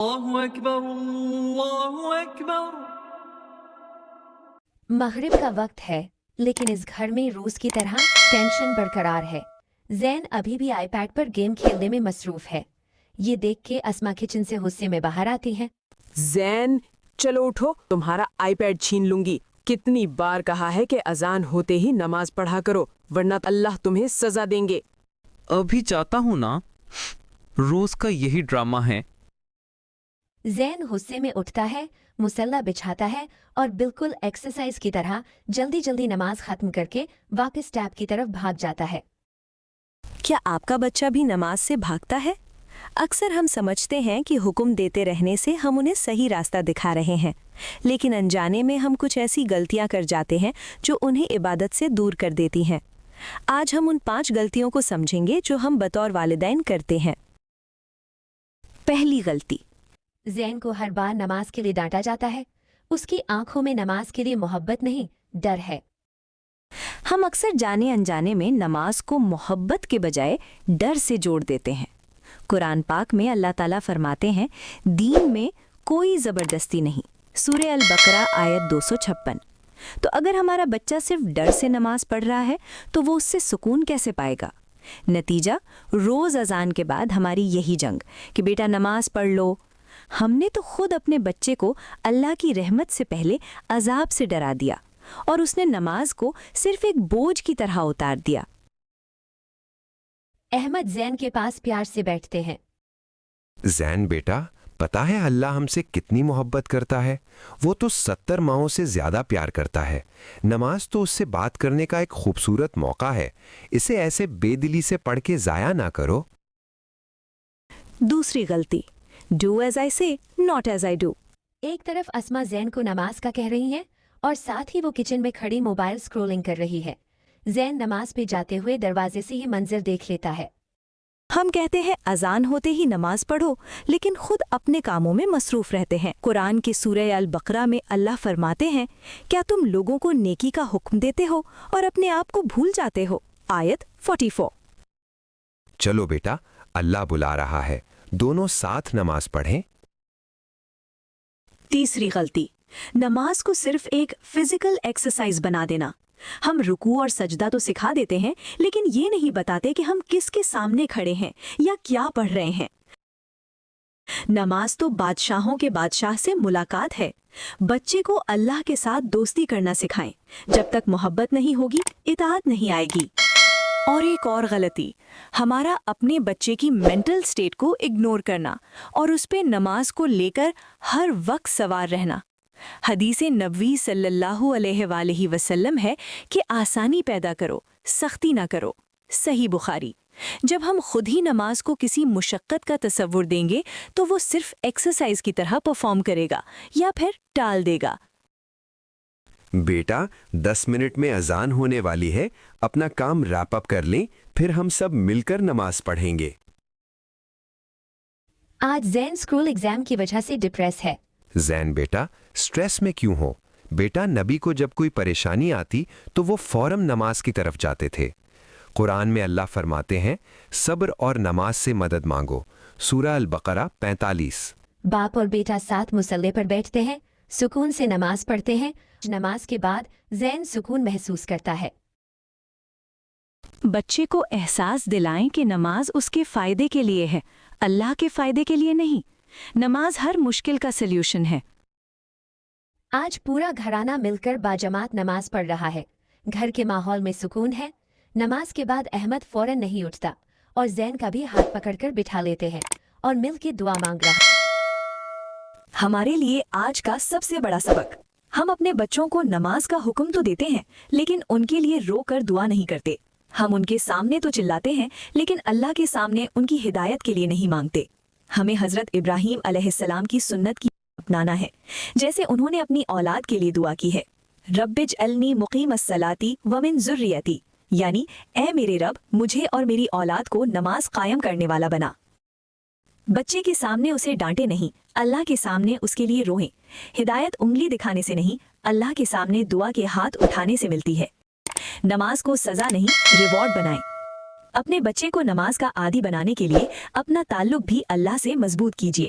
اللہ اکبر اللہ اکبر۔ مغرب کا وقت ہے لیکن اس گھر میں روز کی طرح ٹینشن برقرار ہے۔ زین ابھی بھی آئی پیڈ پر گیم کھیلنے میں مصروف ہے۔ یہ دیکھ کے اسما کچن سے غصے میں باہر آتی ہے۔ زین چلو اٹھو، تمہارا آئی پیڈ چھین لوں گی۔ کتنی بار کہا ہے کہ اذان ہوتے ہی نماز پڑھا کرو ورنہ اللہ تمہیں سزا دیں گے۔ ابھی چاہتا ہوں نا، روز کا یہی ڈرامہ ہے۔ زین غصے میں اٹھتا ہے، مصلی بچھاتا ہے اور بالکل ایکسرسائز کی طرح جلدی جلدی نماز ختم کر کے واپس ٹیب کی طرف بھاگ جاتا ہے۔ کیا آپ کا بچہ بھی نماز سے بھاگتا ہے؟ اکثر ہم سمجھتے ہیں کہ حکم دیتے رہنے سے ہم انہیں صحیح راستہ دکھا رہے ہیں، لیکن انجانے میں ہم کچھ ایسی غلطیاں کر جاتے ہیں جو انہیں عبادت سے دور کر دیتی ہیں۔ آج ہم ان 5 غلطیوں کو سمجھیں گے جو ہم بطور والدین کرتے ہیں۔ پہلی غلطی، زین کو ہر بار نماز کے لیے ڈانٹا جاتا ہے۔ اس کی آنکھوں میں نماز کے لیے محبت نہیں، ڈر ہے۔ ہم اکثر جانے انجانے میں نماز کو محبت کے بجائے ڈر سے جوڑ دیتے ہیں۔ قرآن پاک میں اللہ تعالیٰ فرماتے ہیں، دین میں کوئی زبردستی نہیں۔ سورہ البقرہ آیت 256۔ تو اگر ہمارا بچہ صرف ڈر سے نماز پڑھ رہا ہے تو وہ اس سے سکون کیسے پائے گا؟ نتیجہ، روز اذان کے بعد ہماری یہی جنگ کہ بیٹا نماز پڑھ لو۔ ہم نے تو خود اپنے بچے کو اللہ کی رحمت سے پہلے عذاب سے ڈرا دیا اور اس نے نماز کو صرف ایک بوجھ کی طرح اتار دیا۔ احمد زین کے پاس پیار سے بیٹھتے ہیں۔ زین بیٹا، پتا ہے اللہ ہم سے کتنی محبت کرتا ہے؟ وہ تو 70 ماؤں سے زیادہ پیار کرتا ہے۔ نماز تو اس سے بات کرنے کا ایک خوبصورت موقع ہے، اسے ایسے بے دلی سے پڑھ کے ضائع نہ کرو۔ دوسری غلطی، ڈو ایز آئی سے ناٹ ایز آئی ڈو۔ ایک طرف اسما زین کو نماز کا کہہ رہی ہے اور ساتھ ہی وہ کچن میں کھڑی موبائل سکرولنگ کر رہی ہے۔ زین نماز پہ جاتے ہوئے دروازے سے ہی منظر دیکھ لیتا ہے۔ ہم کہتے ہیں اذان ہوتے ہی نماز پڑھو، لیکن خود اپنے کاموں میں مصروف رہتے ہیں۔ قرآن کی سورہ البقرہ میں اللہ فرماتے ہیں، کیا تم لوگوں کو نیکی کا حکم دیتے ہو اور اپنے آپ کو بھول جاتے ہو؟ آیت 44۔ چلو بیٹا، اللہ بلا رہا ہے، دونوں ساتھ نماز پڑھیں۔ تیسری غلطی، نماز کو صرف ایک فزیکل ایکسرسائز بنا دینا۔ ہم رکوع اور سجدہ تو سکھا دیتے ہیں، لیکن یہ نہیں بتاتے کہ ہم کس کے سامنے کھڑے ہیں یا کیا پڑھ رہے ہیں۔ نماز تو بادشاہوں کے بادشاہ سے ملاقات ہے۔ بچے کو اللہ کے ساتھ دوستی کرنا سکھائیں۔ جب تک محبت نہیں ہوگی، اطاعت نہیں آئے گی۔ اور ایک اور غلطی، ہمارا اپنے بچے کی مینٹل سٹیٹ کو اگنور کرنا اور اس پہ نماز کو لے کر ہر وقت سوار رہنا۔ حدیث نبوی صلی اللہ علیہ وآلہ وسلم ہے کہ آسانی پیدا کرو، سختی نہ کرو۔ صحیح بخاری۔ جب ہم خود ہی نماز کو کسی مشقت کا تصور دیں گے تو وہ صرف ایکسرسائز کی طرح پرفارم کرے گا یا پھر ٹال دے گا۔ بیٹا، 10 منٹ میں اذان ہونے والی ہے، اپنا کام ریپ اپ کر لیں، پھر ہم سب مل کر نماز پڑھیں گے۔ آج زین اسکول ایگزام کی وجہ سے ڈپریس ہے۔ زین بیٹا، سٹریس میں کیوں ہو؟ بیٹا، نبی کو جب کوئی پریشانی آتی تو وہ فوراً نماز کی طرف جاتے تھے۔ قرآن میں اللہ فرماتے ہیں، صبر اور نماز سے مدد مانگو۔ سورہ البقرہ 45۔ باپ اور بیٹا ساتھ مصلی پر بیٹھتے ہیں، سکون سے نماز پڑھتے ہیں۔ نماز کے بعد زین سکون محسوس کرتا ہے۔ بچے کو احساس دلائیں کہ نماز اس کے فائدے کے لیے ہے، اللہ کے فائدے کے لیے نہیں۔ نماز ہر مشکل کا سلیوشن ہے۔ آج پورا گھرانہ مل کر باجماعت نماز پڑھ رہا ہے۔ گھر کے ماحول میں سکون ہے۔ نماز کے بعد احمد فوراً نہیں اٹھتا اور زین کا بھی ہاتھ پکڑ کر بٹھا لیتے ہیں اور مل کے دعا مانگ رہا۔ ہمارے لیے آج کا سب سے بڑا سبق، ہم اپنے بچوں کو نماز کا حکم تو دیتے ہیں لیکن ان کے لیے رو کر دعا نہیں کرتے۔ ہم ان کے سامنے تو چلاتے ہیں لیکن اللہ کے سامنے ان کی ہدایت کے لیے نہیں مانگتے۔ ہمیں حضرت ابراہیم علیہ السلام کی سنت کی اپنانا ہے، جیسے انہوں نے اپنی اولاد کے لیے دعا کی ہے، رب اجعلنی مقیم الصلاۃ ومن ذریتی، یعنی اے میرے رب، مجھے اور میری اولاد کو نماز قائم کرنے والا بنا۔ بچے کے سامنے اسے ڈانٹے نہیں، اللہ کے سامنے اس کے لیے روئیں۔ ہدایت انگلی دکھانے سے نہیں، اللہ کے سامنے دعا کے ہاتھ اٹھانے سے ملتی ہے۔ نماز کو سزا نہیں، ریوارڈ بنائیں۔ اپنے بچے کو نماز کا عادی بنانے کے لیے اپنا تعلق بھی اللہ سے مضبوط کیجیے۔